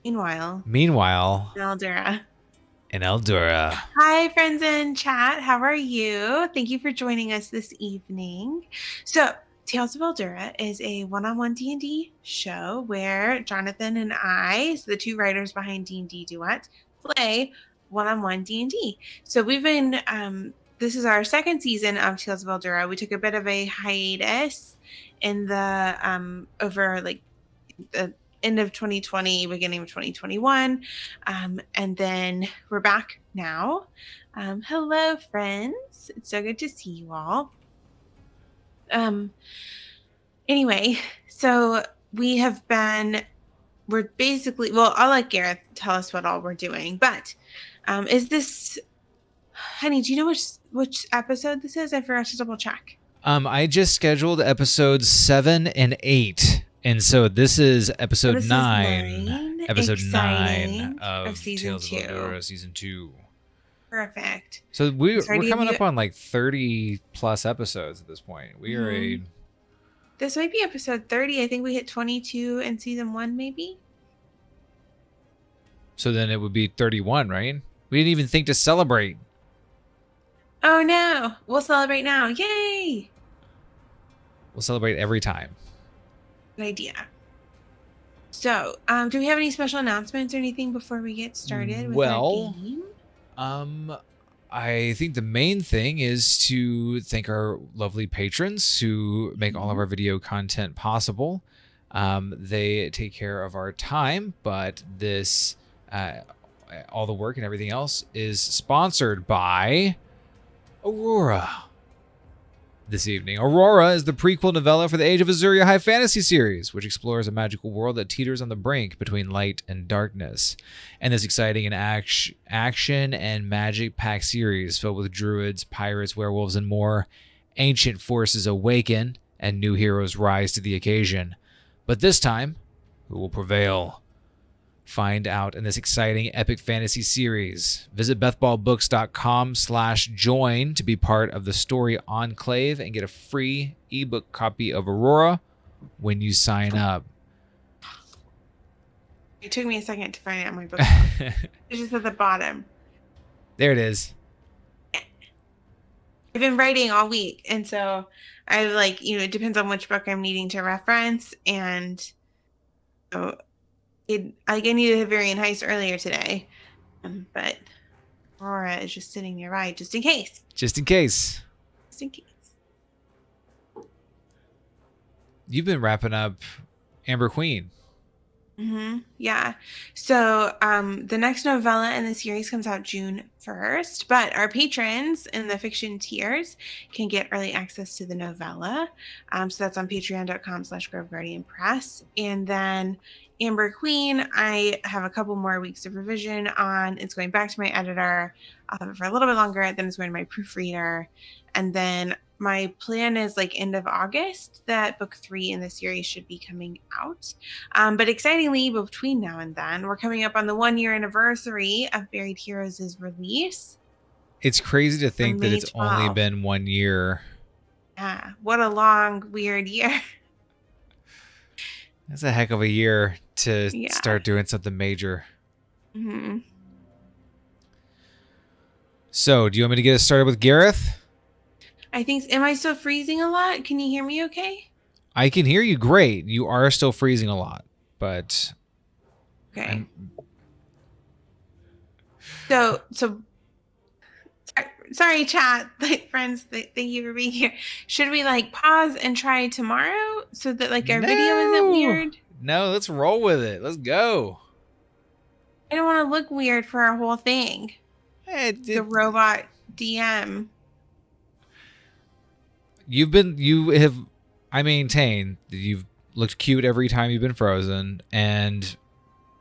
Meanwhile, Meanwhile, Eldura. in Eldura. Hi, friends in chat. How are you? Thank you for joining us this evening. So, Tales of Eldura is a one-on-one D&D show where Jonathan and I, so the two writers behind D&D Duet, play one-on-one D&D. So we've been this is our second season of Tales of Eldura. We took a bit of a hiatus in the over like the end of 2020, beginning of 2021. And then we're back now. Hello, friends. It's so good to see you all. Um, anyway, so we have been, we're basically, well, I'll let Gareth tell us what all we're doing, but is this, honey, do you know which episode this is? I forgot to double check. I just scheduled episodes 7 and 8. And so this is episode This is 9. Episode 9 exciting, of of season Tales of 2. Eldura season 2. Perfect. So we're Sorry to give coming you up on like 30 plus episodes at this point. We are a This might be episode 30. I think we hit 22 in season 1, maybe. So then it would be 31, right? We didn't even think to celebrate. Oh no, we'll celebrate now. Yay! We'll celebrate every time. Good idea. So, do we have any special announcements or anything before we get started with our game? I think the main thing is to thank our lovely patrons who make all of our video content possible. They take care of our time, but this, all the work and everything else is sponsored by Aurora. This evening, Aurora is the prequel novella for the Age of Azuria high fantasy series, which explores a magical world that teeters on the brink between light and darkness. And this exciting and action and magic-packed series filled with druids, pirates, werewolves, and more, ancient forces awaken and new heroes rise to the occasion. But this time, who will prevail? Find out in this exciting epic fantasy series. Visit bethballbooks.com/join to be part of the Story Enclave and get a free ebook copy of Aurora when you sign up. It took me a second to find it on my book. It's just at the bottom. There it is. I've been writing all week, and so I it depends on which book I'm needing to reference, and so I needed Havarian Heist earlier today, but Aurora is just sitting nearby, just in case. Just in case. Just in case. You've been wrapping up Amber Queen. Yeah. So the next novella in the series comes out June 1st, but our patrons in the fiction tiers can get early access to the novella. So that's on patreon.com/Grove Guardian Press. And then Amber Queen, I have a couple more weeks of revision on. It's going back to my editor. I'll have it for a little bit longer. Then it's going to my proofreader. And then my plan is end of August that book 3 in the series should be coming out. But excitingly, between now and then, we're coming up on the 1-year anniversary of Buried Heroes' release. It's crazy to think that it's only been 1 year. Yeah, what a long, weird year. That's a heck of a year to start doing something major. So, do you want me to get us started with Gareth? I think, am I still freezing a lot? Can you hear me okay? I can hear you great. You are still freezing a lot, but... Okay. So sorry, chat, friends, thank you for being here. Should we pause and try tomorrow so that our video isn't weird? No, let's roll with it. Let's go. I don't want to look weird for our whole thing. The robot DM. I maintain that you've looked cute every time you've been frozen. And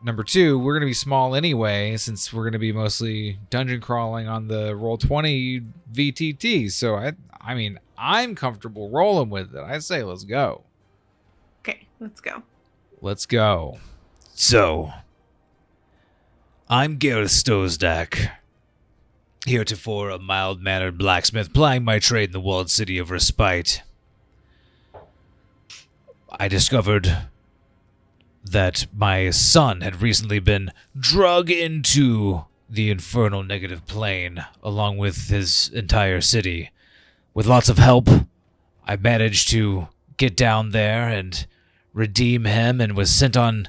number 2, we're going to be small anyway, since we're going to be mostly dungeon crawling on the Roll20 VTT. So, I mean, I'm comfortable rolling with it. I say let's go. Okay, let's go. Let's go. So, I'm Gareth Stosdak, heretofore a mild-mannered blacksmith plying my trade in the walled city of Respite. I discovered that my son had recently been drug into the infernal negative plane along with his entire city. With lots of help, I managed to get down there and redeem him and was sent on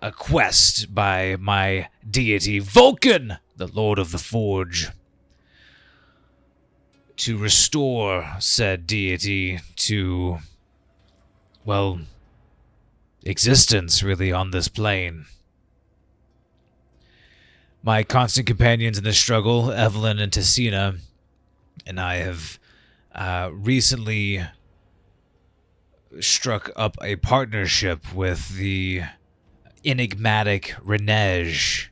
a quest by my deity, Vulcan, the Lord of the Forge, to restore said deity to, well, existence, really, on this plane. My constant companions in this struggle, Evelyn and Tessina, and I have recently struck up a partnership with the enigmatic Renej,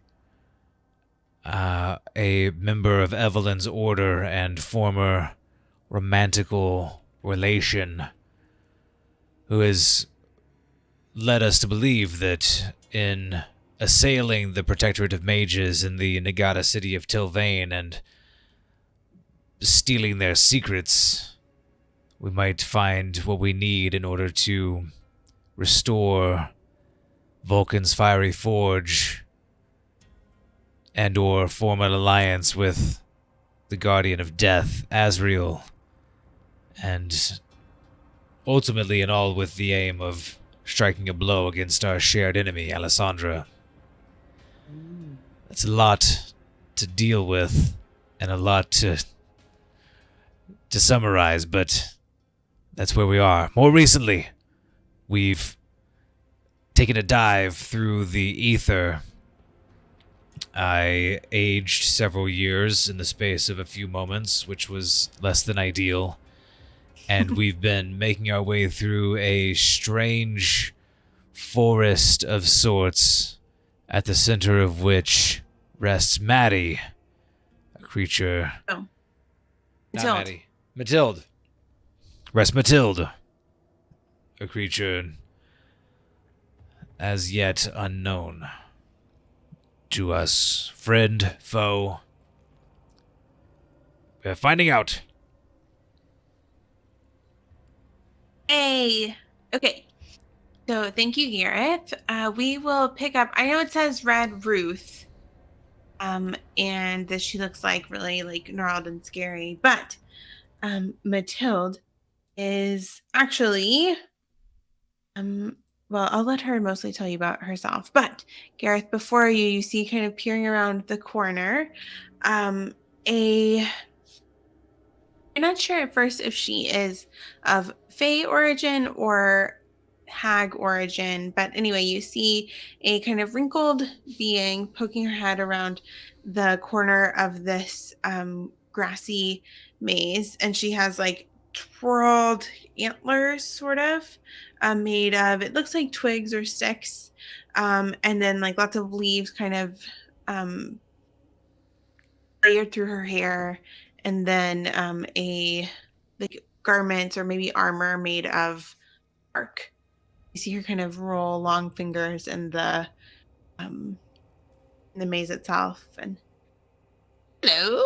a member of Evelyn's order and former romantical relation, who has led us to believe that in assailing the Protectorate of Mages in the Nagata city of Tilvane and stealing their secrets, we might find what we need in order to restore Vulcan's fiery forge and or form an alliance with the Guardian of Death, Asriel, and ultimately and all with the aim of striking a blow against our shared enemy, Alessandra. That's a lot to deal with and a lot to summarize, but that's where we are. More recently, we've taken a dive through the ether. I aged several years in the space of a few moments, which was less than ideal. And we've been making our way through a strange forest of sorts, at the center of which rests Maddie, a creature. Oh, Not Matilde. Maddie. Matilde. Rests Matilde, a creature as yet unknown to us. Friend, foe. We're finding out. Hey. Okay. So thank you, Gareth. We will pick up. I know it says Red Ruth, and that she looks like really like gnarled and scary, but Matilde is actually well, I'll let her mostly tell you about herself. But Gareth, before you see kind of peering around the corner, a I'm not sure at first if she is of Fey origin or hag origin, but anyway, you see a kind of wrinkled being poking her head around the corner of this grassy maze, and she has like twirled antlers, sort of made of, it looks like twigs or sticks, and then like lots of leaves kind of um, layered through her hair, and then a like garment or maybe armor made of bark. You see her kind of roll long fingers um in the maze itself. And hello,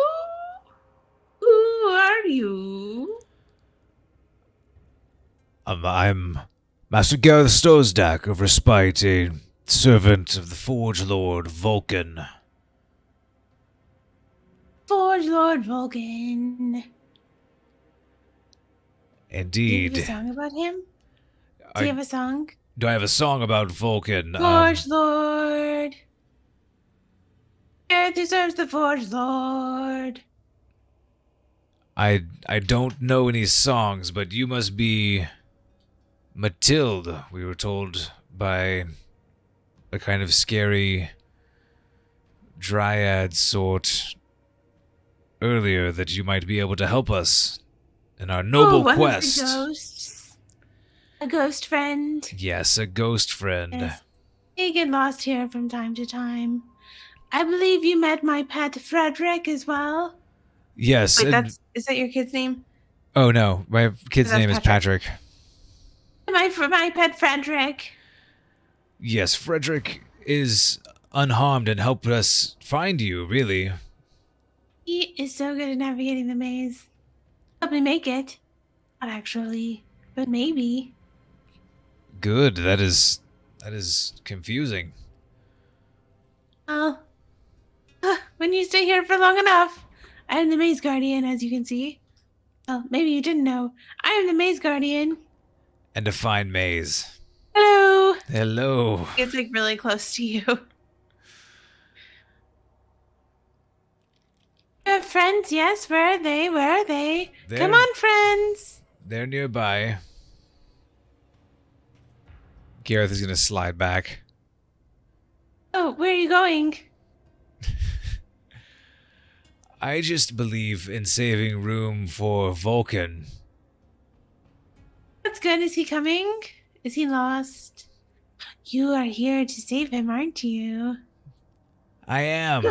who are you? I'm Master Gareth Stosdak of Respite, a servant of the Forge Lord Vulcan. Forge Lord Vulcan. Do you have a Indeed. song about him? Do you have a song? Do I have a song about Vulcan? Forge Lord. Earth deserves the Forge Lord. I don't know any songs, but you must be Matilde. We were told by a kind of scary dryad sort earlier that you might be able to help us in our noble one quest. Of the ghosts. A ghost friend. Yes, a ghost friend. Yes. They get lost here from time to time. I believe you met my pet Frederick as well. Yes. Wait, is that your kid's name? Oh no, my kid's That's name is Patrick. My pet Frederick. Yes, Frederick is unharmed and helped us find you, really. He is so good at navigating the maze. Help me make it. Not actually, but maybe. Good, that is That is confusing. Well, when you stay here for long enough, I am the Maze Guardian, as you can see. Well, maybe you didn't know. I am the Maze Guardian. And a fine maze. Hello. Hello. It's like really close to you. Friends, yes, where are they? Where are they? Come on, friends. They're nearby. Gareth is going to slide back. Oh, where are you going? I just believe in saving room for Vulcan. That's good. Is he coming? Is he lost? You are here to save him, aren't you? I am.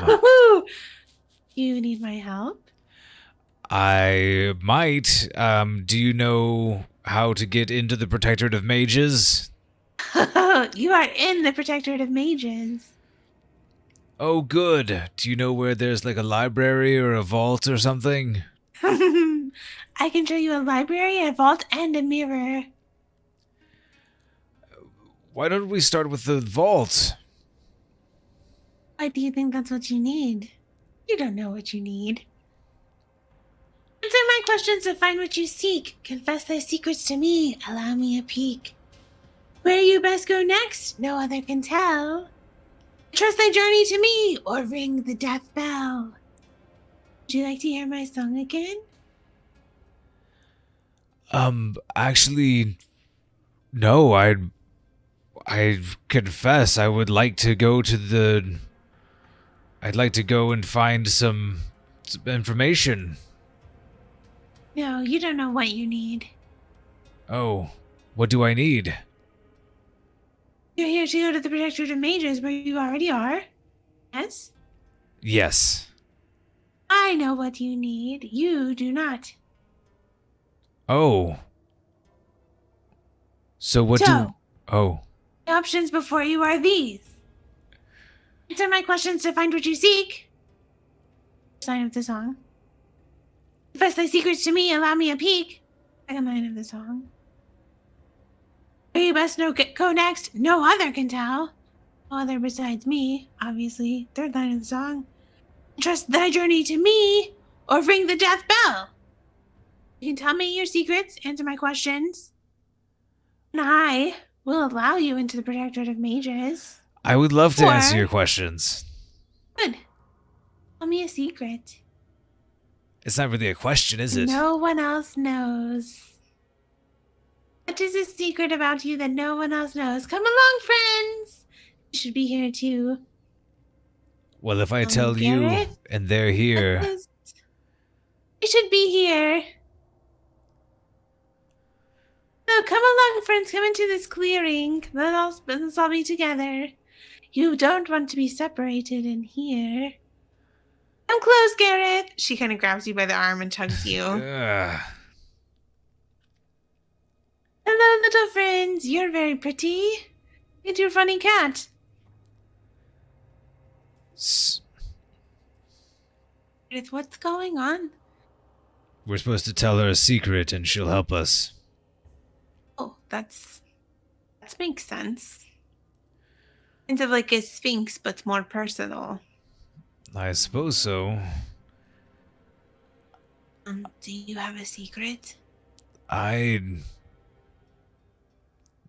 You need my help? I might. Do you know how to get into the Protectorate of Mages? You are in the Protectorate of Mages. Oh, good. Do you know where there's like a library or a vault or something? I can show you a library, a vault, and a mirror. Why don't we start with the vault? Why do you think that's what you need? You don't know what you need. Answer my questions to find what you seek. Confess thy secrets to me. Allow me a peek. Where you best go next, no other can tell. Trust thy journey to me, or ring the death bell. Would you like to hear my song again? Actually, no, I confess I would like to go to the... I'd like to go and find some information. No, you don't know what you need. Oh, what do I need? You're here to go to the Protectorate of Mages where you already are. Yes? Yes. I know what you need. You do not. Oh. So what do... Oh. The options before you are these. Answer my questions to find what you seek. Sign of the song. Confess thy secrets to me, allow me a peek. Second line of the song. Where you best go next, no other can tell. No other besides me, obviously. Third line of the song. Trust thy journey to me, or ring the death bell. You can tell me your secrets, answer my questions, and I will allow you into the Protectorate of Mages. I would love to answer your questions. Good. Tell me a secret. It's not really a question, is it? No one else knows. What is a secret about you that no one else knows? Come along, friends. You should be here too. Well, if I tell Gareth, you and they're here... You should be here. No, come along, friends. Come into this clearing. Let's all be together. You don't want to be separated in here. Come close, Gareth. She kind of grabs you by the arm and tugs you. Hello, little friends. You're very pretty. And your funny cat. Gareth, what's going on? We're supposed to tell her a secret and she'll help us. Oh, that makes sense. Kind of like a sphinx, but more personal. I suppose so. Do you have a secret? I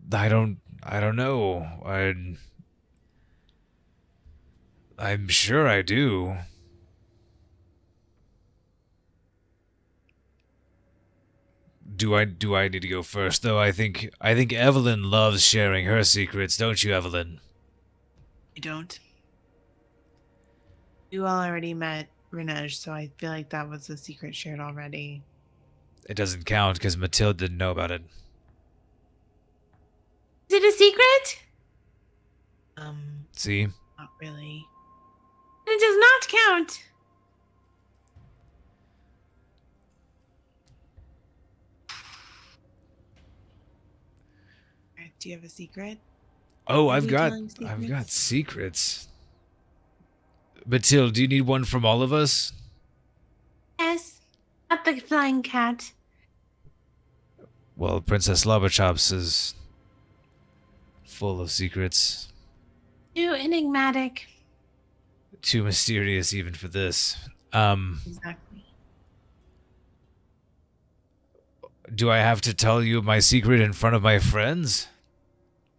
don't know. I'm sure I do. Do I need to go first though? I think Evelyn loves sharing her secrets, don't you, Evelyn? I don't. You all already met Renej, so I feel like that was a secret shared already. It doesn't count because Mathilde didn't know about it. Is it a secret? See? Not really. It does not count. Do you have a secret? Oh, I've got secrets. Mathilde, do you need one from all of us? Yes. Not the flying cat. Well, Princess Lavachops is full of secrets. Too enigmatic. Too mysterious even for this. Exactly. Do I have to tell you my secret in front of my friends?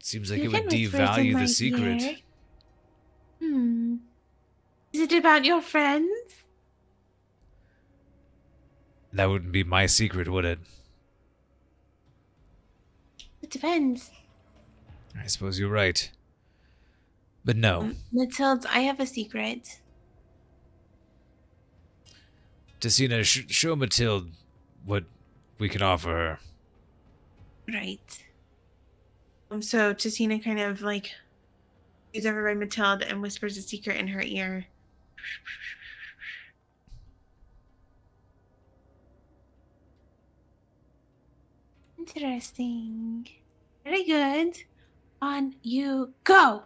Seems like You it would can whisper it in devalue the my secret. ear. Hmm. Is it about your friends? That wouldn't be my secret, would it? It depends. I suppose you're right. But no. Matilda, I have a secret. Tessina, show Mathilde what we can offer her. Right. So Tessina kind of like goes over by Matilda and whispers a secret in her ear. Interesting. Very good. On you go.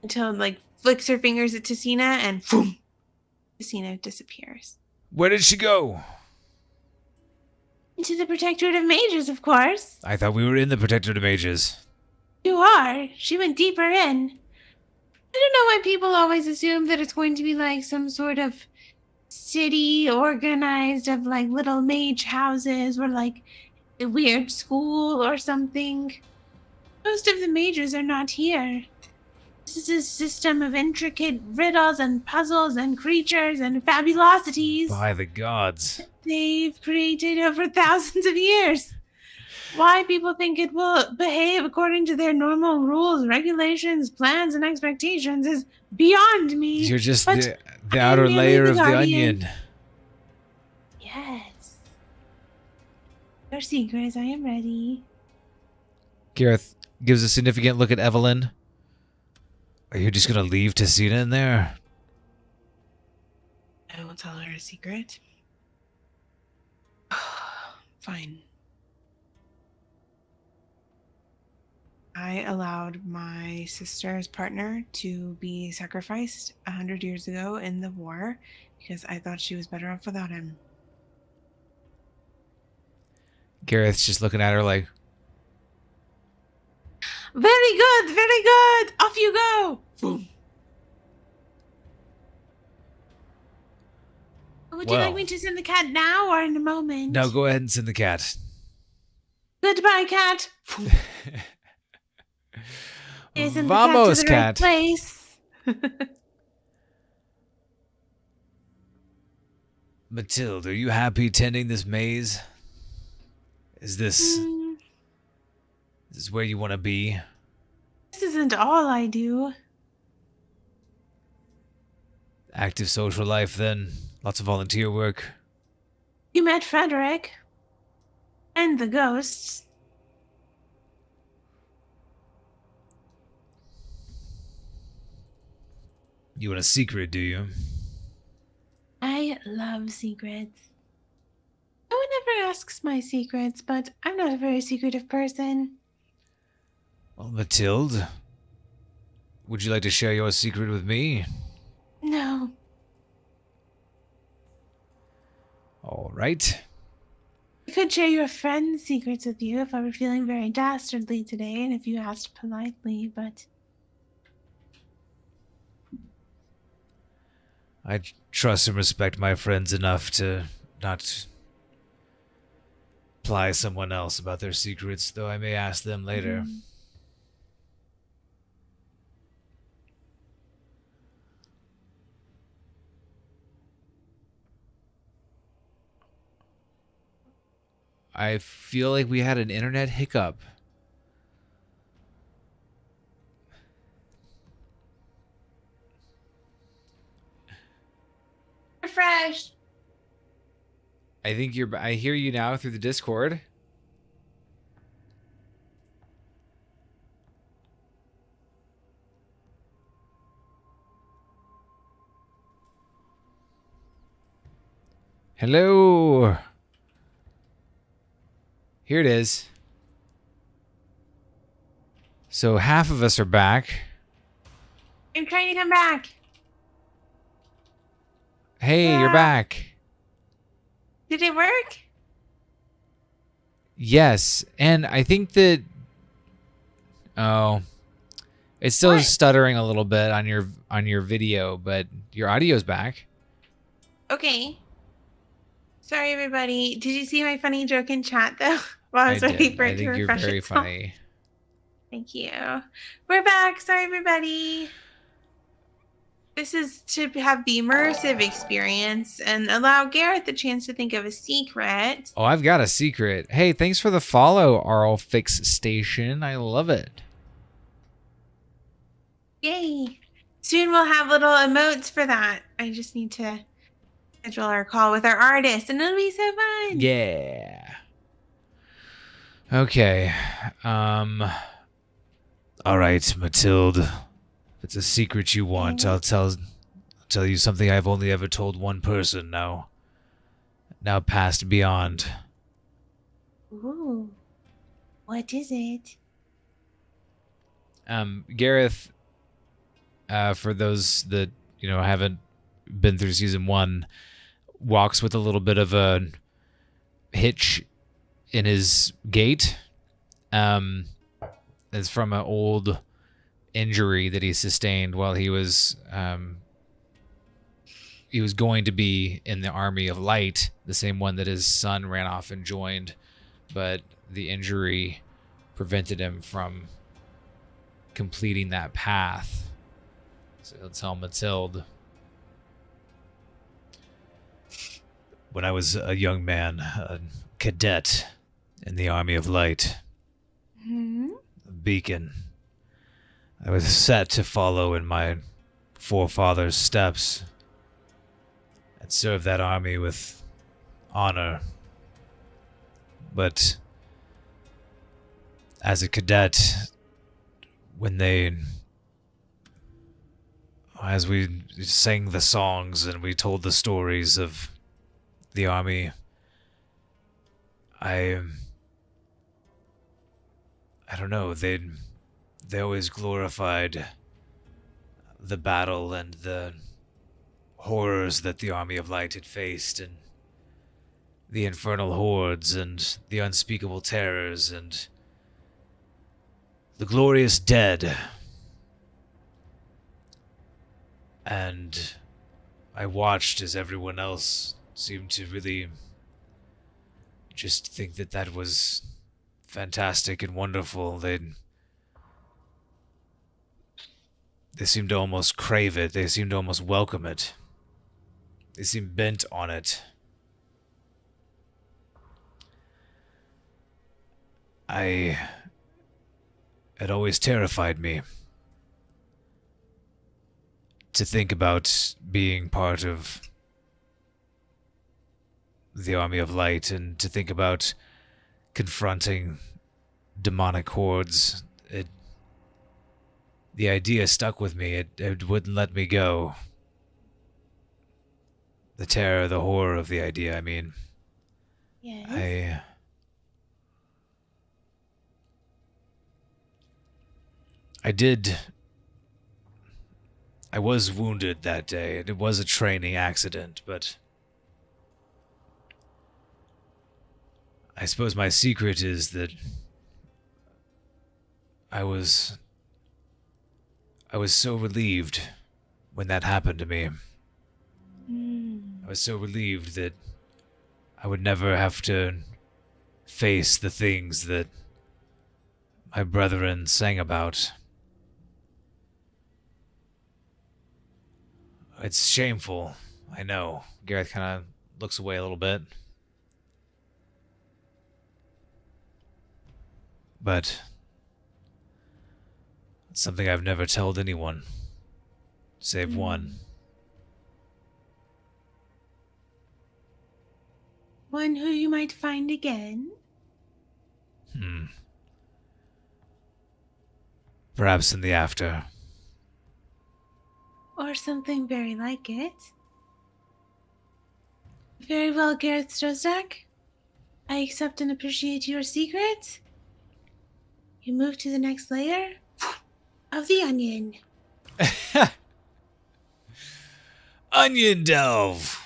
Until like flicks her fingers at Tessina and boom, Tessina disappears. Where did she go? Into the Protectorate of Mages, of course. I thought we were in the Protectorate of Mages. You are. She went deeper in. I don't know why people always assume that it's going to be like some sort of city organized of like little mage houses or like a weird school or something. Most of the mages are not here. This is a system of intricate riddles and puzzles and creatures and fabulosities By the gods. they've created over thousands of years. Why people think it will behave according to their normal rules, regulations, plans, and expectations is beyond me. You're just but the I am outer merely layer the of the guardian. onion. Yes. Your secrets, I am ready. Gareth gives a significant look at Evelyn. Are you just gonna leave Tessina in there? I will tell her a secret. Fine. I allowed my sister's partner to be sacrificed 100 years ago in the war because I thought she was better off without him. Gareth's just looking at her like, Very good, very good. Off you go. Boom. Would you like me to send the cat now or in a moment? No, go ahead and send the cat. Goodbye, cat. Send Vamos, the cat to the right place. Mathilde, are you happy tending this maze? Is this where you want to be? This isn't all I do. Active social life, then. Lots of volunteer work. You met Frederick. And the ghosts. You want a secret, do you? I love secrets. No one ever asks my secrets, but I'm not a very secretive person. Well, Mathilde, would you like to share your secret with me? No. All right. I could share your friend's secrets with you if I were feeling very dastardly today and if you asked politely, but... I trust and respect my friends enough to not ply someone else about their secrets, though I may ask them later. I feel like we had an internet hiccup. Refresh. I think I hear you now through the Discord. Hello. Here it is. So half of us are back. I'm trying to come back. Hey, you're back. Did it work? Yes, and I think that Oh, it's still What? stuttering a little bit on your video, but your audio's back. Okay. Sorry, everybody. Did you see my funny joke in chat, though? While I I was waiting did. for I it to think you're refresh very itself. funny. Thank you. We're back. Sorry, everybody. This is to have the immersive experience and allow Garrett the chance to think of a secret. Oh, I've got a secret. Hey, thanks for the follow, RL Fix Station. I love it. Yay. Soon we'll have little emotes for that. I just need to schedule our call with our artist, and it'll be so fun. Yeah. Okay. All right, Matilde. If it's a secret you want, Yeah. I'll tell you something I've only ever told one person now passed beyond. Ooh. What is it? Gareth, for those that, haven't been through season 1, walks with a little bit of a hitch in his gait. It's from an old injury that he sustained while he was going to be in the Army of Light, the same one that his son ran off and joined, but the injury prevented him from completing that path. So he'll tell Matilde. When I was a young man, a cadet in the Army of Light, a beacon, I was set to follow in my forefathers' steps and serve that army with honor. But as a cadet, as we sang the songs and we told the stories of the army, I don't know, they always glorified the battle and the horrors that the Army of Light had faced, and the infernal hordes and the unspeakable terrors and the glorious dead. And I watched as everyone else seemed to really just think that that was fantastic and wonderful. They seemed to almost crave it. They seemed to almost welcome it. They seemed bent on it. It always terrified me to think about being part of the Army of Light and to think about confronting demonic hordes. The idea stuck with me. It wouldn't let me go. The terror, the horror of the idea, I mean. Yes. I was wounded that day, and it was a training accident, but I suppose my secret is that I was so relieved when that happened to me. I was so relieved that I would never have to face the things that my brethren sang about. It's shameful, I know. Gareth kind of looks away a little bit. But it's something I've never told anyone, save one. One who you might find again. Perhaps in the after. Or something very like it. Very well, Gareth Strozak. I accept and appreciate your secret. You move to the next layer of the onion. Onion delve!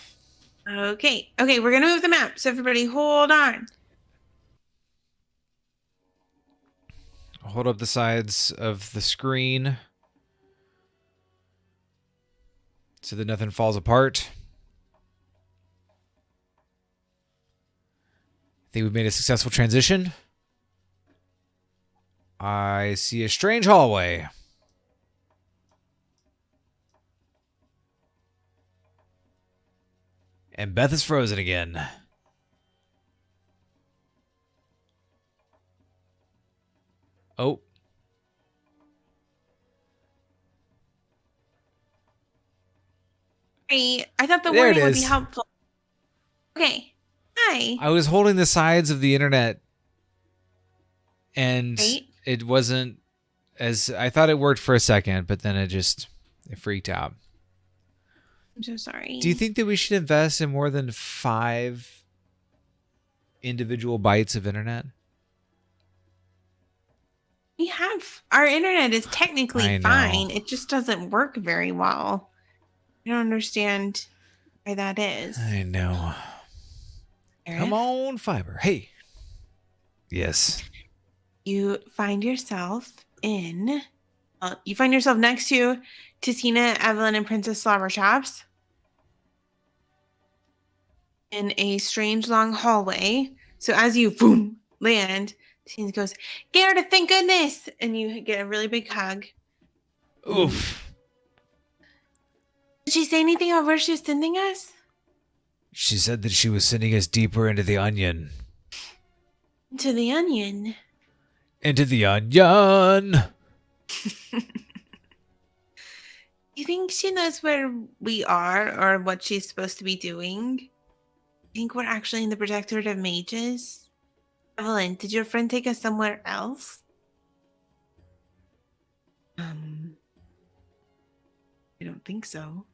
Okay, we're gonna move the map, so everybody hold on. hold up the sides of the screen so that nothing falls apart. I think we've made a successful transition. I see a strange hallway. And Beth is frozen again. Oh. Hey, I thought the There it warning would be is. helpful. Okay. Hi. I was holding the sides of the internet and Right. it wasn't as I thought it worked for a second, but then it freaked out. I'm so sorry. Do you think that we should invest in more than 5 individual bytes of internet? Our internet is I technically know. fine. It just doesn't work very well. I don't understand why that is. I know. Come Gareth, on, fiber. Hey. Yes. you find yourself next to Ticina, Evelyn, and Princess Slobber Chops in a strange long hallway. So as you boom land, Ticina goes, Gareth, thank goodness! And you get a really big hug. Oof. Did she say anything about where she was sending us? She said that she was sending us deeper into the onion. To the onion. Into the onion! You think she knows where we are or what she's supposed to be doing? You think we're actually in the Protectorate of Mages? Evelyn, did your friend take us somewhere else? I don't think so.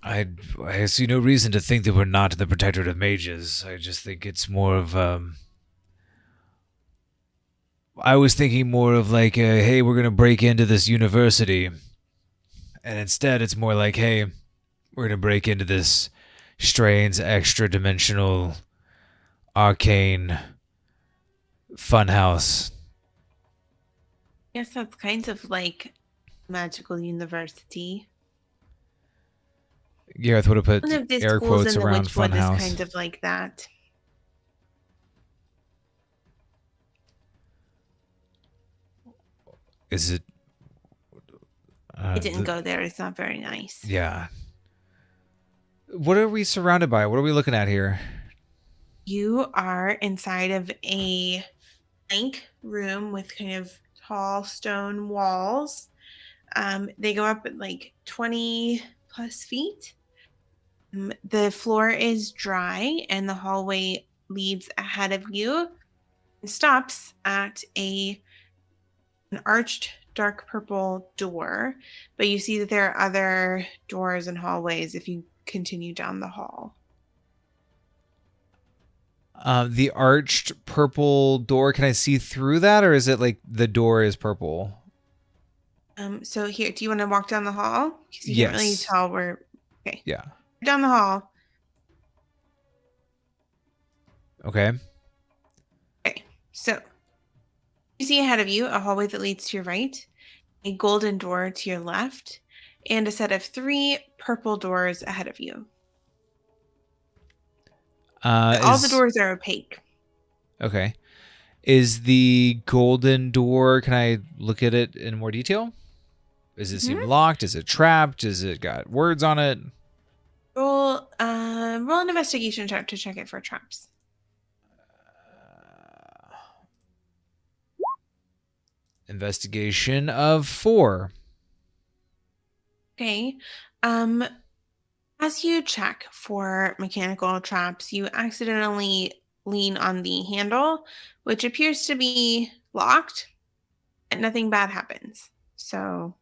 I see no reason to think that we're not in the Protectorate of Mages. I just think it's more of, I was thinking more of like, hey, we're going to break into this university. And instead, it's more like, hey, we're going to break into this strange, extra-dimensional, arcane funhouse. I guess that's kind of like magical university. Gareth would have put One of the air schools quotes in the around Witchwood is funhouse. kind of like that. Is it? I didn't go there. It's not very nice. Yeah. What are we surrounded by? What are we looking at here? You are inside of a blank room with kind of tall stone walls. They go up at like 20 plus feet. The floor is dry and the hallway leads ahead of you and stops at an arched dark purple door, but you see that there are other doors and hallways if you continue down the hall. The arched purple door, can I see through that, or is it like the door is purple? So here, do you want to walk down the hall? Because you can't really Yes. tell where. Okay. Yeah. Down the hall. Okay. Okay. So you see ahead of you a hallway that leads to your right, a golden door to your left, and a set of 3 purple doors ahead of you. All the doors are opaque. Okay. Is the golden door, can I look at it in more detail? Does it seem locked? Is it trapped? Is it got words on it? Roll an investigation check to check it for traps. Investigation of 4. Okay. As you check for mechanical traps, you accidentally lean on the handle, which appears to be locked, and nothing bad happens. So,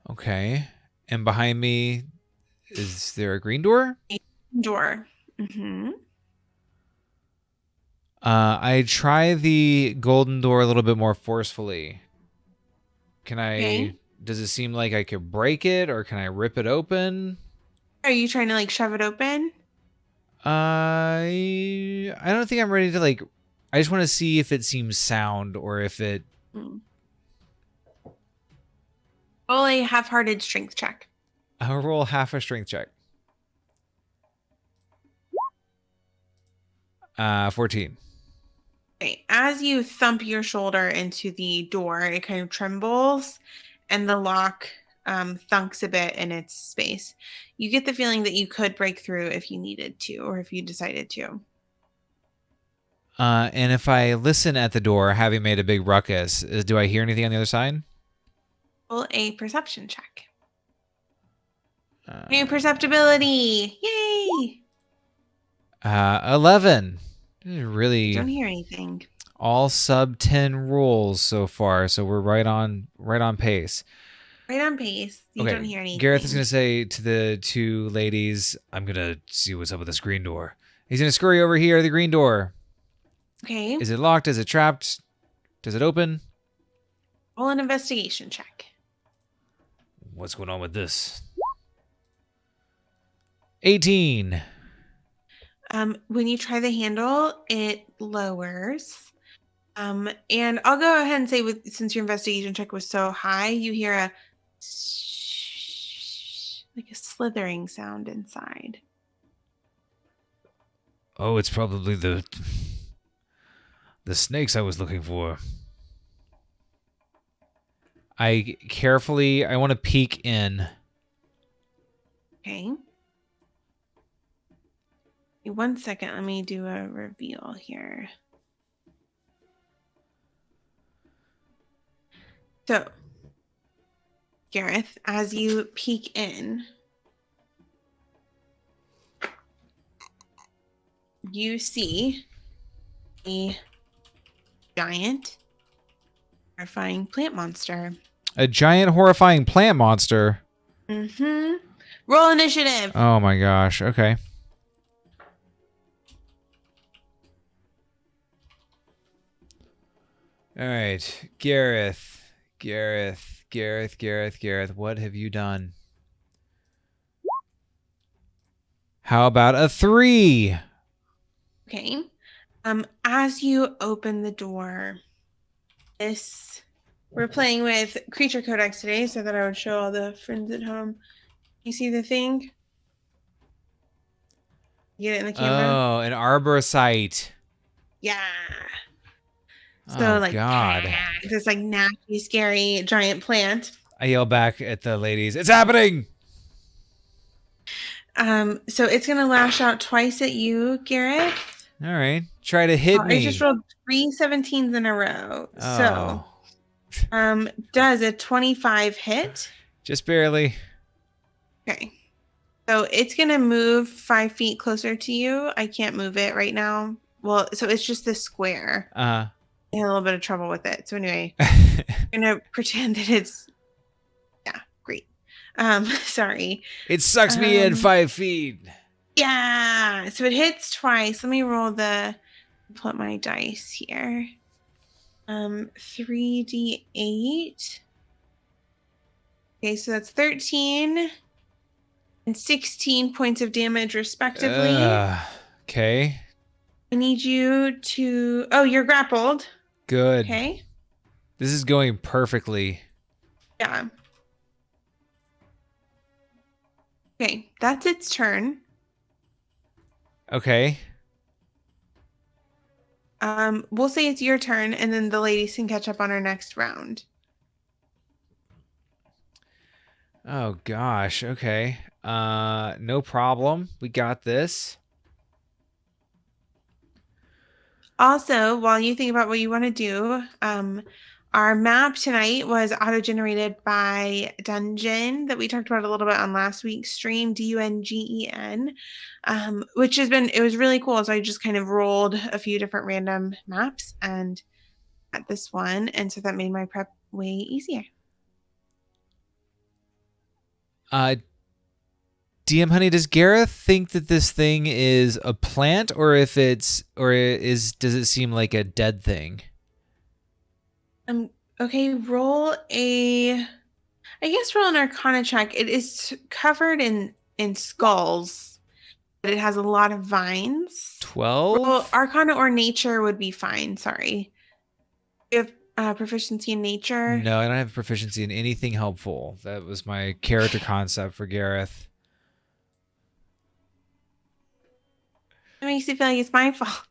Okay. And behind me, is there a green door? door. Mm-hmm. I try the golden door a little bit more forcefully. Can I... Okay. Does it seem like I could break it, or can I rip it open? Are you trying to like shove it open? I don't think I'm ready to like. I just want to see if it seems sound or if it. Hmm. Roll a half-hearted strength check. I'll roll half a strength check. 14. Okay. As you thump your shoulder into the door, it kind of trembles and the lock thunks a bit in its space. You get the feeling that you could break through if you needed to or if you decided to. And if I listen at the door, having made a big ruckus, do I hear anything on the other side? Roll a perception check. Uh, New perceptibility! Yay! 11. This is You really don't hear anything. all sub 10 rules so far, so we're right on pace. Right on pace. You don't Okay, hear anything. Gareth is going to say to the two ladies, I'm going to see what's up with this green door. He's going to scurry over here to the green door. Okay. Is it locked? Is it trapped? Does it open? Roll an investigation check. What's going on with this? 18. When you try the handle, it lowers. And I'll go ahead and say, since your investigation check was so high, you hear a like a slithering sound inside. Oh, it's probably the snakes I was looking for. I want to peek in. Okay. 1 second. Let me do a reveal here. So, Gareth, as you peek in, you see a giant, terrifying plant monster. A giant, horrifying plant monster. Mm-hmm. Roll initiative. Oh my gosh. Okay. All right. Gareth. What have you done? How about a 3? Okay. As you open the door, we're playing with Creature Codex today, so that I would show all the friends at home. You see the thing? You get it in the camera? Oh, an arborsight. Yeah. Oh, So like God. this like nasty, scary giant plant. I yell back at the ladies. It's happening. So it's gonna lash out twice at you, Garrett. All right. Try to hit me. I just rolled 3 17s in a row. Oh. So does a 25 hit? Just barely. Okay. So it's going to move 5 feet closer to you. I can't move it right now. Well, so it's just this square. I had a little bit of trouble with it. So anyway, I'm going to pretend that it's, yeah, great. Sorry. It sucks me in 5 feet. Yeah. So it hits twice. Let me pull up my dice here. 3d8. Okay, so that's 13 and 16 points of damage respectively. Okay. I need you to... Oh, you're grappled. Good. Okay. This is going perfectly. Yeah. Okay, that's its turn. Okay. We'll say it's your turn, and then the ladies can catch up on our next round. Oh gosh. Okay. No problem. We got this. Also, while you think about what you want to do, our map tonight was auto-generated by Dungeon that we talked about a little bit on last week's stream, Dungen, which it was really cool. So I just kind of rolled a few different random maps and at this one, and so that made my prep way easier. DM Honey, does Gareth think that this thing is a plant, or does it seem like a dead thing? Okay, roll an Arcana check. It is covered in skulls. but it has a lot of vines. Well, 12? Arcana or Nature would be fine. Sorry. You have proficiency in Nature. No, I don't have proficiency in anything helpful. That was my character concept for Gareth. It makes you feel like it's my fault.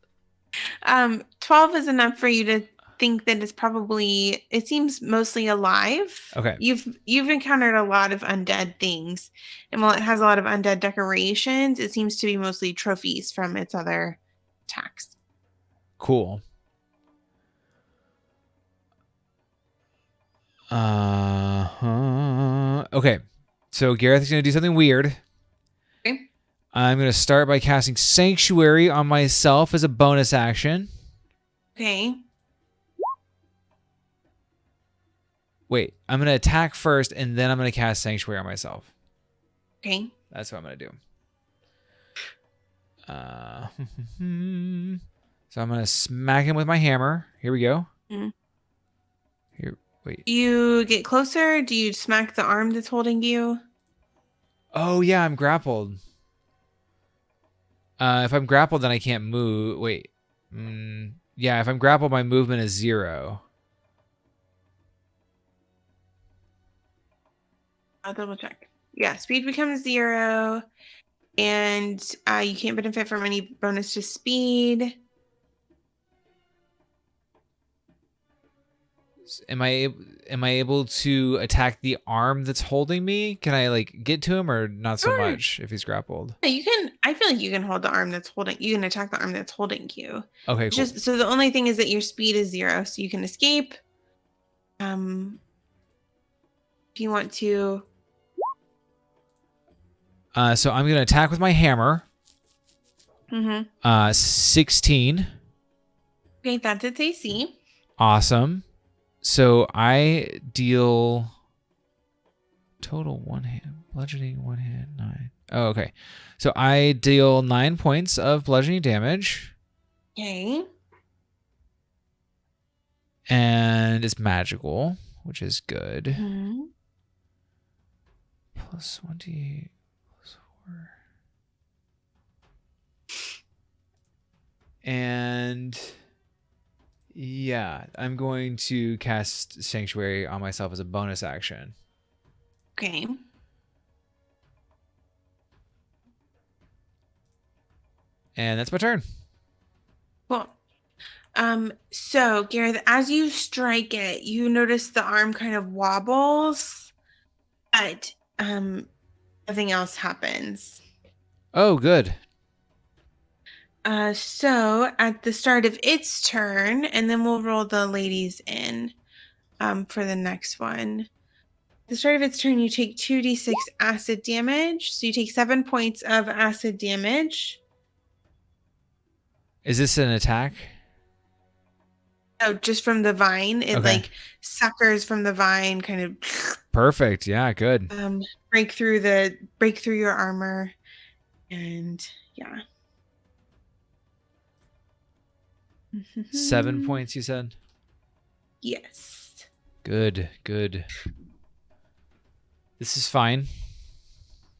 12 is enough for you to think that it's probably, it seems mostly alive. Okay. You've encountered a lot of undead things. And while it has a lot of undead decorations, it seems to be mostly trophies from its other attacks. Cool. Okay. So Gareth is going to do something weird. Okay. I'm going to start by casting Sanctuary on myself as a bonus action. Okay. Wait, I'm going to attack first, and then I'm going to cast Sanctuary on myself. Okay. That's what I'm going to do. So I'm going to smack him with my hammer. Here we go. Mm. Here, wait. Do you get closer? Do you smack the arm that's holding you? Oh, yeah, I'm grappled. If I'm grappled, then I can't move. Wait. Yeah, if I'm grappled, my movement is 0. I'll double check. Yeah, speed becomes 0, and you can't benefit from any bonus to speed. Am I able to attack the arm that's holding me? Can I like get to him or not so Sure. much if he's grappled? Yeah, you can. I feel like you can hold the arm that's holding. You can attack the arm that's holding you. Okay, It's cool. just so the only thing is that your speed is 0, so you can escape. If you want to. So I'm gonna attack with my hammer. 16. Okay, that's its AC. Awesome. So I deal total 1 hit, bludgeoning 1 hit, 9. Oh, okay. So I deal 9 points of bludgeoning damage. Okay. And it's magical, which is good. Mm-hmm. Plus 1d8, plus 4. And yeah, I'm going to cast Sanctuary on myself as a bonus action. Okay. And that's my turn. Cool. So Gareth, as you strike it, you notice the arm kind of wobbles, but nothing else happens. Oh, good. So at the start of its turn, and then we'll roll the ladies in for the next one. At the start of its turn, you take 2d6 acid damage. So you take 7 points of acid damage. Is this an attack? Oh, just from the vine. It Okay. like suckers from the vine, kind of Perfect. Yeah, good. break through your armor, and yeah. 7 points, you said? Yes. Good, good. This is fine.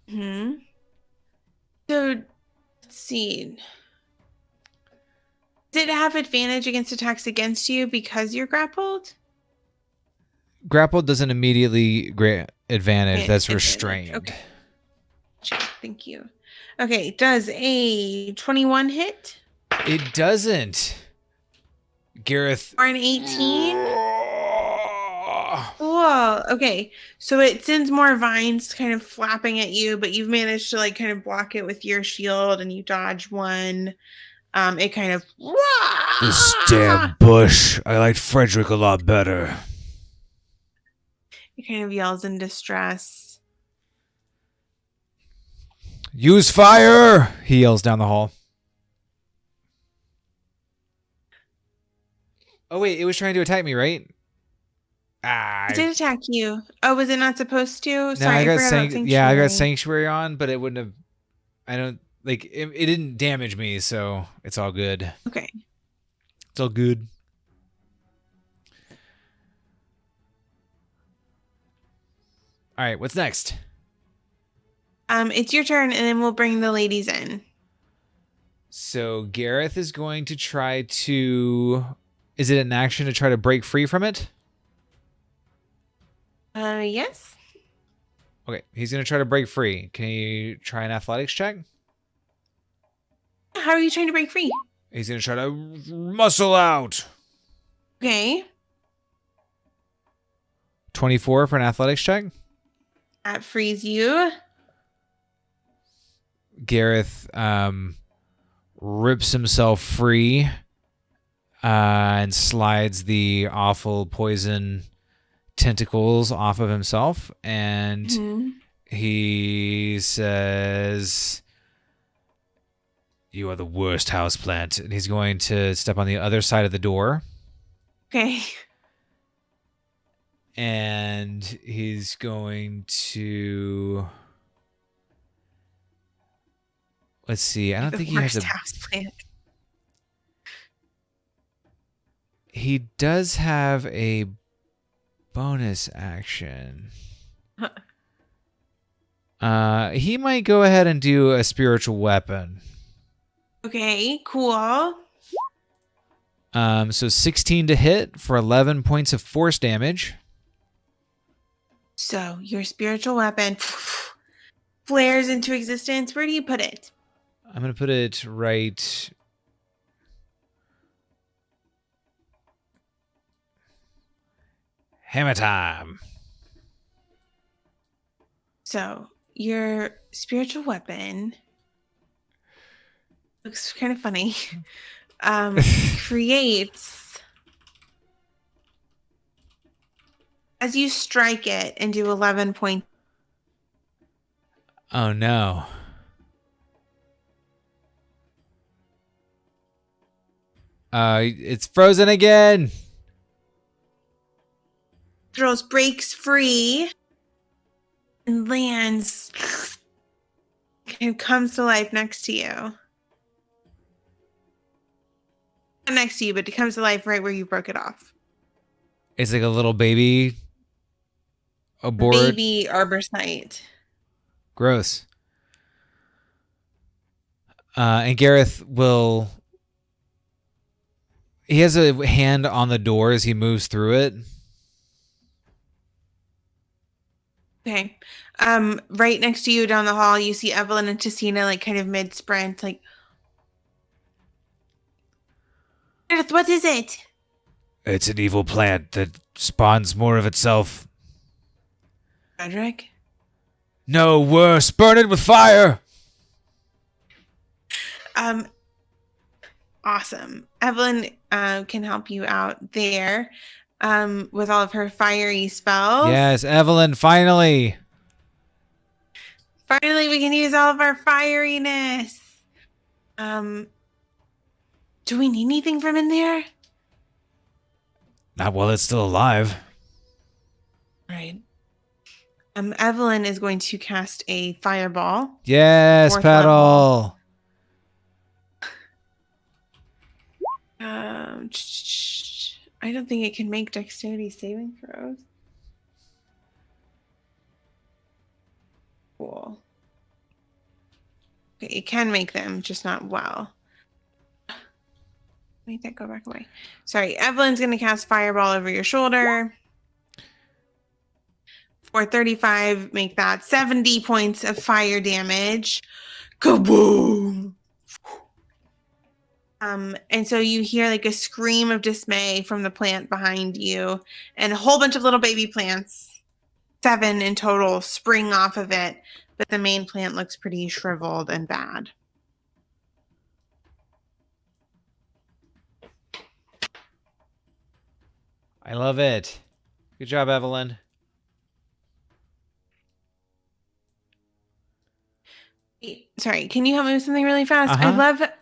Hmm. So let's see. Did it have advantage against attacks against you because you're grappled? Grappled doesn't immediately grant advantage. That's Advantage. restrained. Okay. Thank you. Okay. Does a 21 hit? It doesn't. Gareth. Or an 18? Whoa. Okay. So it sends more vines kind of flapping at you, but you've managed to like kind of block it with your shield and you dodge one. It kind of This damn bush. I liked Frederick a lot better. It kind of yells in distress. Use fire! He yells down the hall. Oh, wait. It was trying to attack me, right? It did attack you. Oh, was it not supposed to? No, Sorry, I forgot about Sanctuary. Yeah, I got Sanctuary on, but it wouldn't have. I don't like it didn't damage me, so it's all good. Okay. It's all good. All right, what's next? It's your turn, and then we'll bring the ladies in. So Gareth is going to try to... Is it an action to try to break free from it? Yes. Okay, he's going to try to break free. Can you try an athletics check? How are you trying to break free? He's going to try to muscle out. Okay. 24 for an athletics check. That frees you. Gareth rips himself free and slides the awful poison tentacles off of himself. And he says, "You are the worst houseplant." And he's going to step on the other side of the door. Okay. And he's going to... Let's see. I don't think he has a... houseplant. He does have a bonus action. He might go ahead and do a spiritual weapon. Okay, cool. So 16 to hit for 11 points of force damage. So your spiritual weapon flares into existence. Where do you put it? I'm going to put it right... Hammer time. So your spiritual weapon looks kind of funny. Creates, as you strike it and do 11 points. Oh no. It's frozen again. Breaks free and lands and comes to life next to you. Not next to you, but it comes to life right where you broke it off. It's like a little baby aboard. Baby arborsight. Gross. And Gareth will... He has a hand on the door as he moves through it. Okay. Right next to you down the hall, you see Evelyn and Tessina like kind of mid-sprint, like, Gareth, what is it? It's an evil plant that spawns more of itself. Frederick? No, worse. Burn it with fire! Awesome. Evelyn can help you out there with all of her fiery spells. Yes, Evelyn, finally. Finally, we can use all of our fieriness. Do we need anything from in there? Not while it's still alive. Right. Evelyn is going to cast a fireball. Yes, Paddle. I don't think it can make dexterity saving throws. Cool. Okay, it can make them, just not well. Make that go back away. Sorry, Evelyn's going to cast fireball over your shoulder. For 35, make that 70 points of fire damage. Kaboom! And so you hear like a scream of dismay from the plant behind you, and a whole bunch of little baby plants, 7 in total, spring off of it, but the main plant looks pretty shriveled and bad. I love it. Good job, Evelyn. Sorry, can you help me with something really fast? I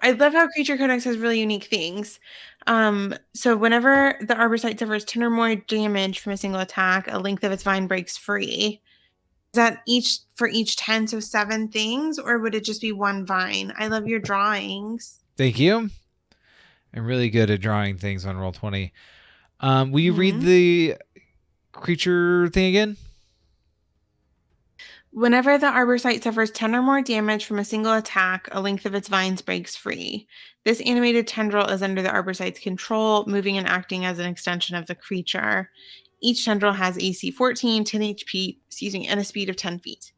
love how Creature Codex has really unique things. So whenever the Arborsight suffers 10 or more damage from a single attack, a length of its vine breaks free. Is that for each 10, so 7 things, or would it just be one vine? I love your drawings. Thank you. I'm really good at drawing things on Roll20. Will you read the creature thing again? Whenever the arbor site suffers 10 or more damage from a single attack, a length of its vines breaks free. This animated tendril is under the arbor site's control, moving and acting as an extension of the creature. Each tendril has AC 14, 10 HP, and a speed of 10 feet.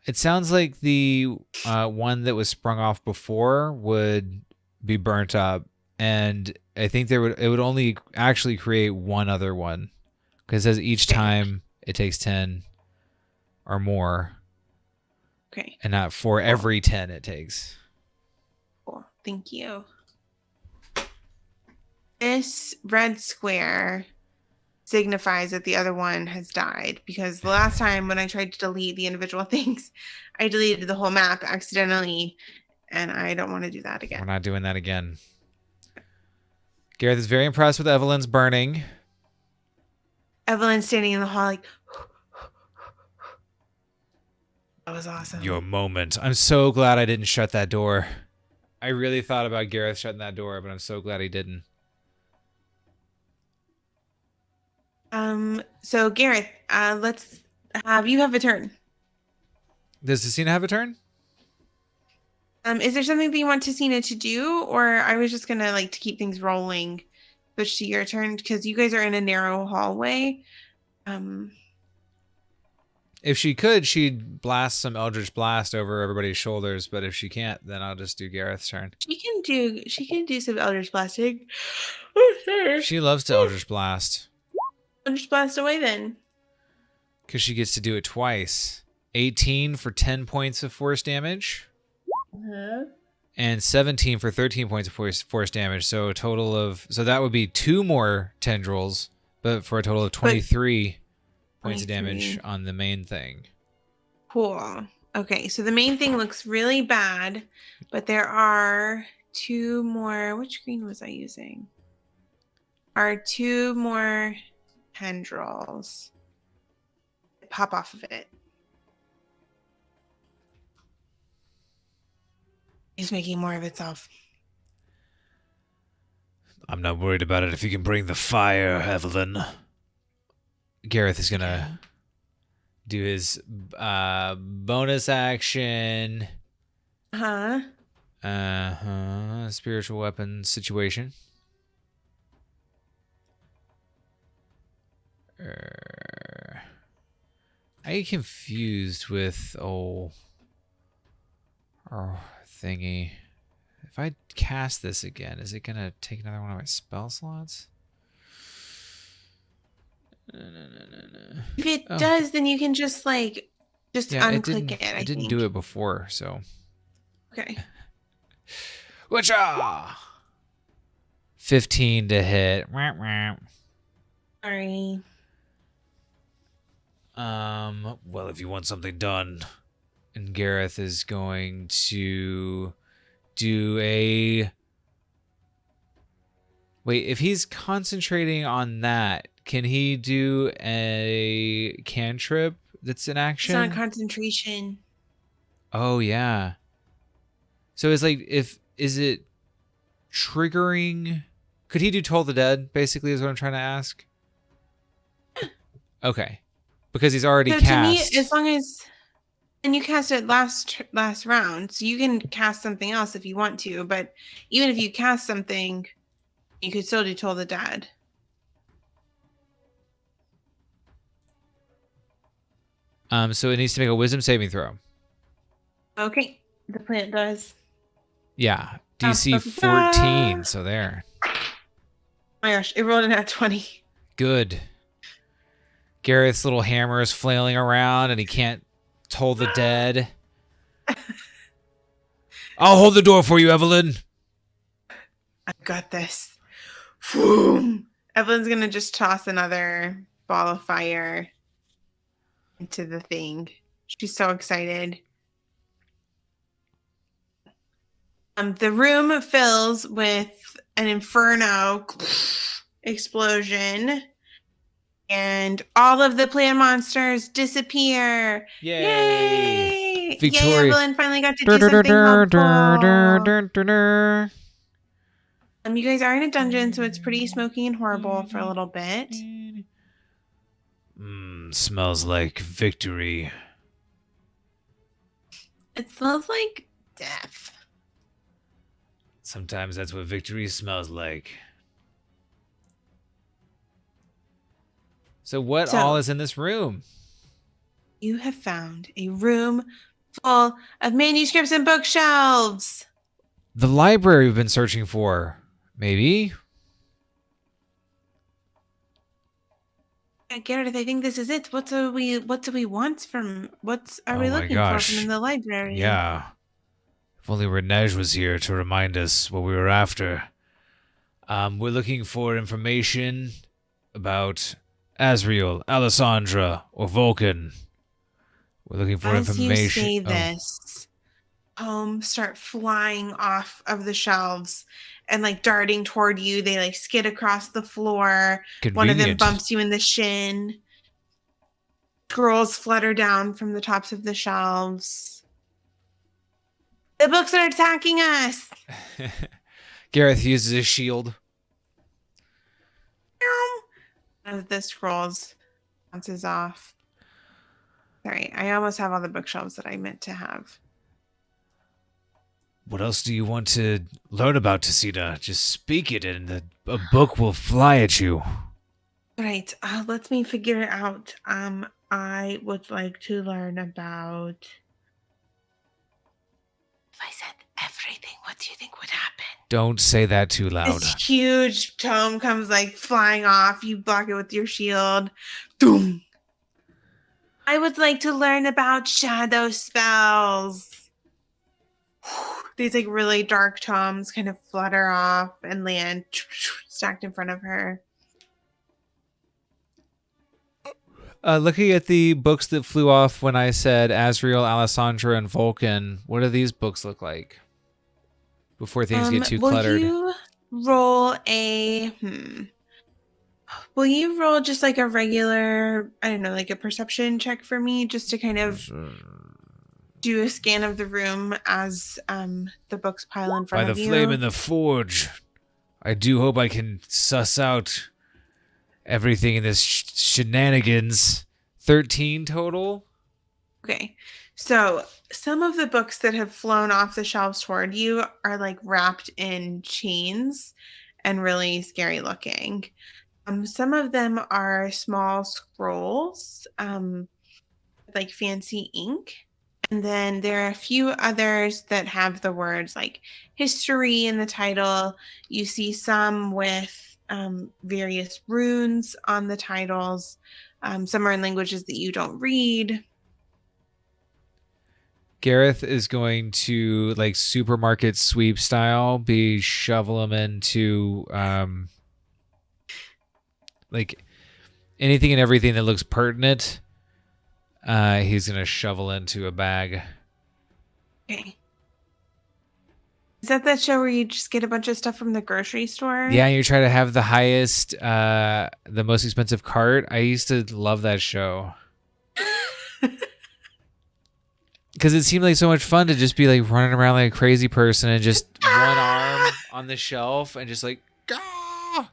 It sounds like the one that was sprung off before would be burnt up, and I think it would only actually create one other one, because it says each time it takes 10 or more. Okay. And not for every 10 it takes. Cool. Thank you. This red square signifies that the other one has died, because the last time when I tried to delete the individual things, I deleted the whole map accidentally, and I don't want to do that again. We're not doing that again. Gareth is very impressed with Evelyn's burning. Evelyn's standing in the hall like, that was awesome. Your moment. I'm so glad I didn't shut that door. I really thought about Gareth shutting that door, but I'm so glad he didn't. So Gareth, let's have you have a turn. Does Tessina have a turn? Is there something that you want Tessina to do, or I was just gonna to keep things rolling, switch to your turn, because you guys are in a narrow hallway. If she could, she'd blast some Eldritch Blast over everybody's shoulders, but if she can't, then I'll just do Gareth's turn. She can do some Eldritch Blasting. She loves to Eldritch Blast. Eldritch Blast away then. Because she gets to do it twice. 18 for 10 points of force damage. And 17 for 13 points of force damage. So a total of... So that would be 2 more tendrils, but for a total of 23 points of damage on the main thing. Cool. Okay, so the main thing looks really bad, but there are 2 more... Which screen was I using? Are 2 more tendrils that pop off of it. He's making more of itself. I'm not worried about it if you can bring the fire, Evelyn. Gareth is gonna do his bonus action. Spiritual weapon situation. I get confused with our thingy. If I cast this again, is it gonna take another one of my spell slots? No. If it does, then you can just unclick it. I didn't do it before, so. Okay. Whatcha? 15 to hit. Sorry. Well, if you want something done, and Gareth is going to do a... Wait, if he's concentrating on that, can he do a cantrip that's in action? It's not concentration. Oh, yeah. So it's like, is it triggering... Could he do Toll the Dead, basically, is what I'm trying to ask? Okay. Because he's already cast. To me, as long as... And you cast it last round, so you can cast something else if you want to, but even if you cast something, you could still do Toll the Dead. So it needs to make a wisdom saving throw. Okay. The plant does. Yeah. DC 14, so there. Oh my gosh, it rolled in at 20. Good. Gareth's little hammer is flailing around and he can't Toll the Dead. I'll hold the door for you, Evelyn. I've got this. Boom. Evelyn's going to just toss another ball of fire into the thing. She's so excited. The room fills with an inferno explosion. And all of the plant monsters disappear. Yay! Victoria. Yay, Evelyn finally got to do something helpful. You guys are in a dungeon, so it's pretty smoky and horrible for a little bit. Smells like victory. It smells like death. Sometimes that's what victory smells like. So what all So, is in this room? you have found a room full of manuscripts and bookshelves. The library we've been searching for. Maybe? Garrett, I think this is it. What do we want from what are Oh we my looking for from gosh. in the library? Yeah. If only Renej was here to remind us what we were after. We're looking for information about Azriel, Alessandra, or Vulcan. We're looking for As you information. say Oh, this, poems start flying off of the shelves and like darting toward you. They like skid across the floor. One of them convenient. bumps you in the shin. Scrolls flutter down from the tops of the shelves. The books are attacking us. Gareth uses his shield. One of the scrolls bounces off. Sorry, I almost have all the bookshelves that I meant to have. What else do you want to learn about Tessina? Just speak it and a book will fly at you. Right, let me figure it out. I would like to learn about. If I said everything, what do you think would happen? Don't say that too loud. This huge tome comes like flying off. You block it with your shield. Doom. I would like to learn about shadow spells. These like really dark tomes kind of flutter off and land stacked in front of her. Looking at the books that flew off when I said Azriel, Alessandra, and Vulcan, what do these books look like? Before things get too Will cluttered. you roll a Will you roll just like a regular, I don't know, like a perception check for me just to kind of do a scan of the room as the books pile in front By the of you? flame in the forge, I do hope I can suss out everything in this shenanigans. 13 total? Okay. So some of the books that have flown off the shelves toward you are like wrapped in chains and really scary looking. Some of them are small scrolls, with, like fancy ink. And then there are a few others that have the words like history in the title. You see some with various runes on the titles. Some are in languages that you don't read. Gareth is going to, like, supermarket sweep style, be shovel them into, like, anything and everything that looks pertinent. He's going to shovel into a bag. Okay. Is that show where you just get a bunch of stuff from the grocery store? Yeah, you try to have the highest, the most expensive cart. I used to love that show. Because it seemed like so much fun to just be like running around like a crazy person and just one arm on the shelf and just like, ah!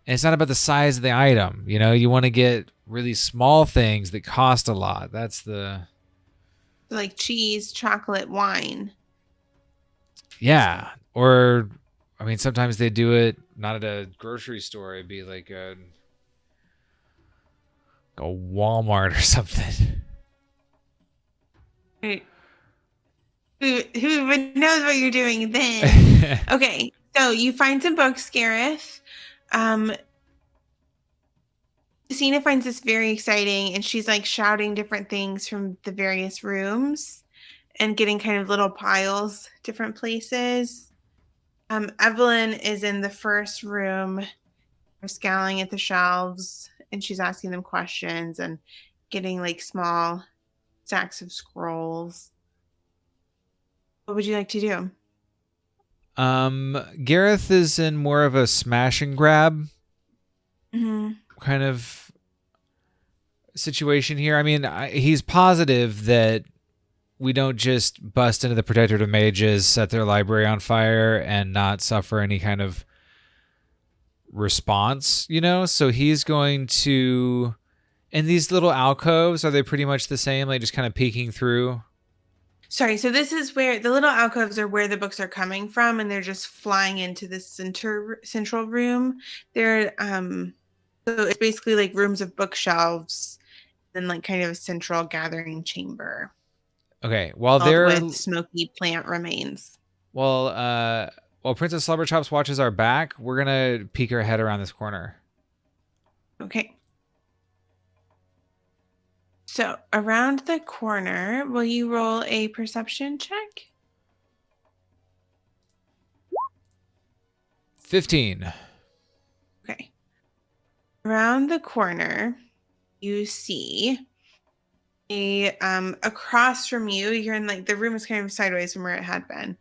And it's not about the size of the item. You know, you want to get really small things that cost a lot. That's the. Like cheese, chocolate, wine. Yeah. Or, I mean, sometimes they do it not at a grocery store. It'd be like a Walmart or something. Who even knows what you're doing then? Okay, so you find some books, Gareth. Cena finds this very exciting, and she's like shouting different things from the various rooms and getting kind of little piles different places. Evelyn is in the first room, scowling at the shelves, and she's asking them questions and getting like small stacks of scrolls. What would you like to do? Gareth is in more of a smash and grab kind of situation here. I mean, he's positive that we don't just bust into the Protectorate of Mages, set their library on fire, and not suffer any kind of response, you know? So he's going to And these little alcoves, are they pretty much the same? Like just kind of peeking through? Sorry, so this is where the little alcoves are where the books are coming from, and they're just flying into this central room. They're so it's basically like rooms of bookshelves and like kind of a central gathering chamber. Okay, while Filled they're with smoky plant remains. while Princess Slumberchops watches our back, we're gonna peek our head around this corner. Okay. So around the corner, will you roll a perception check? 15. Okay. Around the corner, you see across from you, you're in like the room is kind of sideways from where it had been.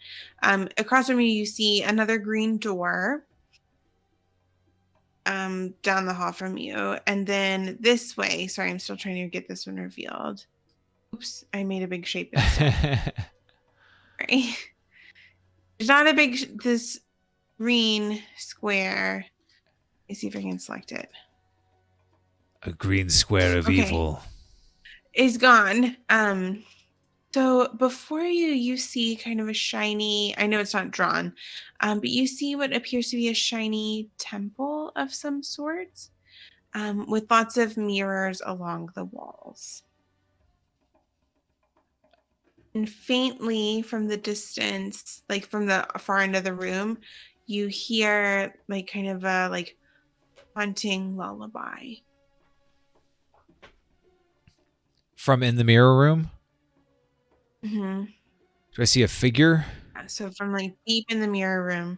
Across from you, you see another green door down the hall from you. And then this way, sorry, I'm still trying to get this one revealed. Oops, I made a big shape instead. Sorry. There's not a big, this green square. Let me see if I can select it. A green square of evil. Is gone. So before you see kind of a shiny, I know it's not drawn, but you see what appears to be a shiny temple of some sort, with lots of mirrors along the walls. And faintly from the distance, like from the far end of the room, you hear like kind of a like haunting lullaby. From in the mirror room? Mm-hmm. Do I see a figure? So from like deep in the mirror room,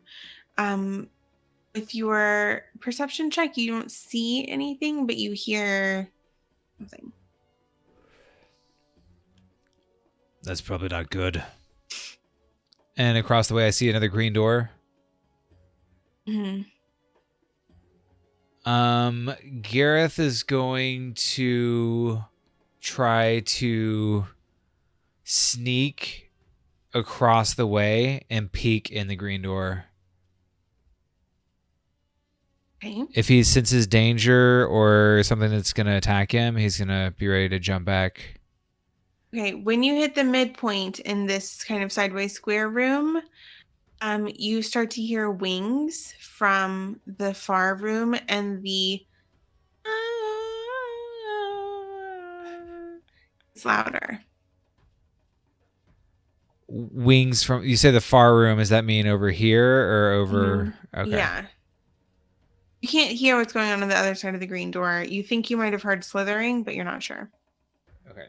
with your perception check, you don't see anything, but you hear something. That's probably not good. And across the way, I see another green door. Mm-hmm. Gareth is going to try to sneak across the way and peek in the green door. Okay. If he senses danger or something that's going to attack him, he's going to be ready to jump back. Okay. When you hit the midpoint in this kind of sideways square room, you start to hear wings from the far room and it's louder. Wings from, you say the far room, does that mean over here or over? Mm-hmm. Okay. Yeah. You can't hear what's going on the other side of the green door. You think you might have heard slithering, but you're not sure. Okay.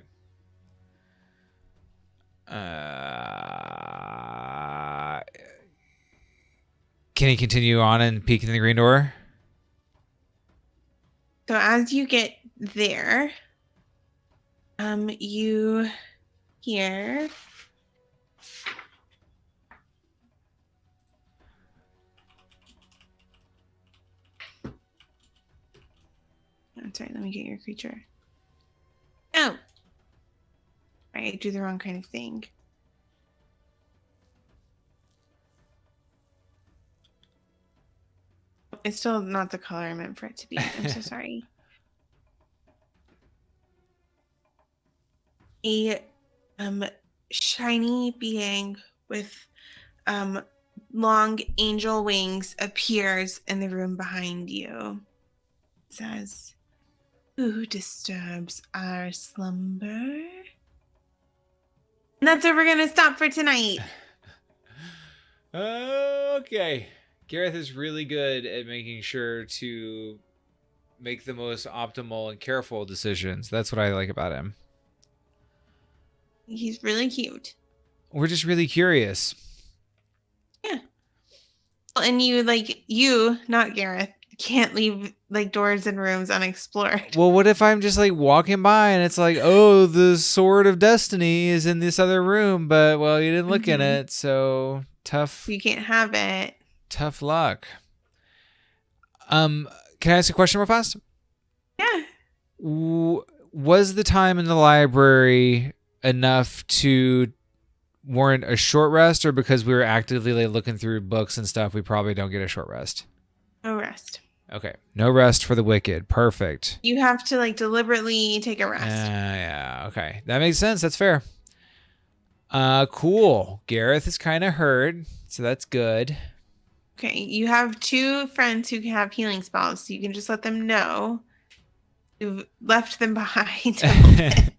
Can he continue on and peek in the green door? So as you get there, you hear I'm sorry, let me get your creature. Oh. I do the wrong kind of thing. It's still not the color I meant for it to be. I'm so sorry. A shiny being with long angel wings appears in the room behind you. It says, "Who disturbs our slumber?" And that's where we're gonna stop for tonight. Okay. Gareth is really good at making sure to make the most optimal and careful decisions. That's what I like about him. He's really cute. We're just really curious. Yeah. And you, not Gareth, can't leave like doors and rooms unexplored. Well, what if I'm just like walking by and it's like, oh, the sword of destiny is in this other room, but well, you didn't look in it, so tough. You can't have it. Tough luck. Can I ask a question real fast? Yeah. Was the time in the library enough to warrant a short rest, or because we were actively like looking through books and stuff, we probably don't get a short rest? No rest. Okay. No rest for the wicked. Perfect. You have to like deliberately take a rest. Yeah. Okay. That makes sense. That's fair. Cool. Gareth is kind of hurt, so that's good. Okay, you have two friends who can have healing spells, so you can just let them know you've left them behind a little bit.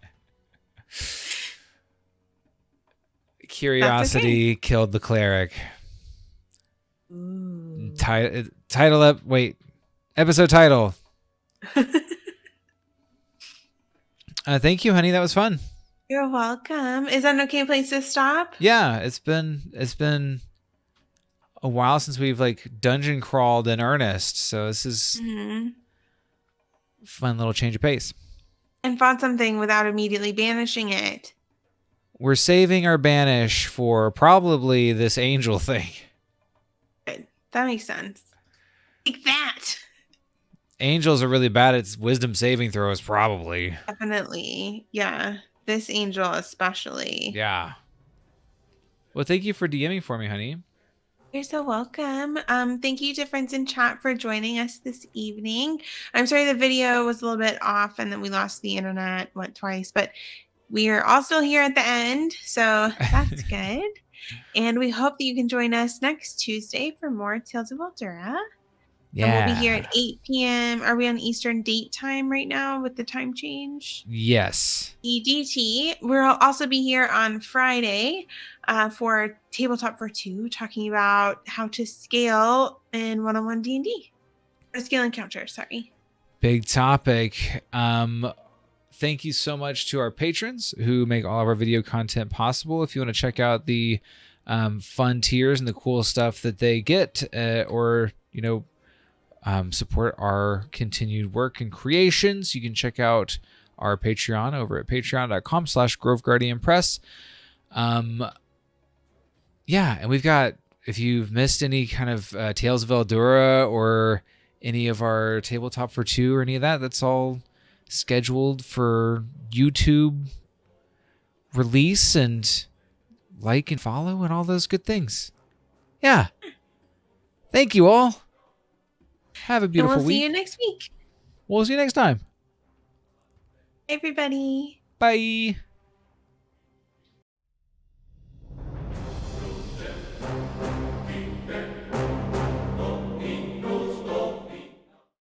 That's okay. Curiosity killed the cleric. Ooh. Title up. Wait. Episode title. Thank you, honey. That was fun. You're welcome. Is that an okay place to stop? Yeah, it's been a while since we've like dungeon crawled in earnest, so this is Mm-hmm. a fun little change of pace. And fought something without immediately banishing it. We're saving our banish for probably this angel thing. Good. That makes sense. Like that. Angels are really bad at wisdom saving throws, probably. Definitely. Yeah. This angel especially. Yeah. Well, thank you for DMing for me, honey. You're so welcome. Thank you to friends in chat for joining us this evening. I'm sorry the video was a little bit off and then we lost the internet twice, but we are all still here at the end, so that's good. And we hope that you can join us next Tuesday for more Tales of Eldura. Yeah. And we'll be here at 8 p.m. Are we on Eastern Date Time right now with the time change? Yes. EDT. We'll also be here on Friday for Tabletop for Two, talking about how to scale in one-on-one D&D. Or scale encounter, sorry. Big topic. Thank you so much to our patrons who make all of our video content possible. If you want to check out the fun tiers and the cool stuff that they get, or support our continued work and creations, you can check out our Patreon over at patreon.com/GroveGuardianPress. Yeah, and we've got, if you've missed any kind of Tales of Eldura or any of our Tabletop for Two or any of that, that's all scheduled for YouTube release, and like and follow and all those good things. Yeah. Thank you all. Have a beautiful we'll week. See you next week. We'll see you next time. Everybody. Bye.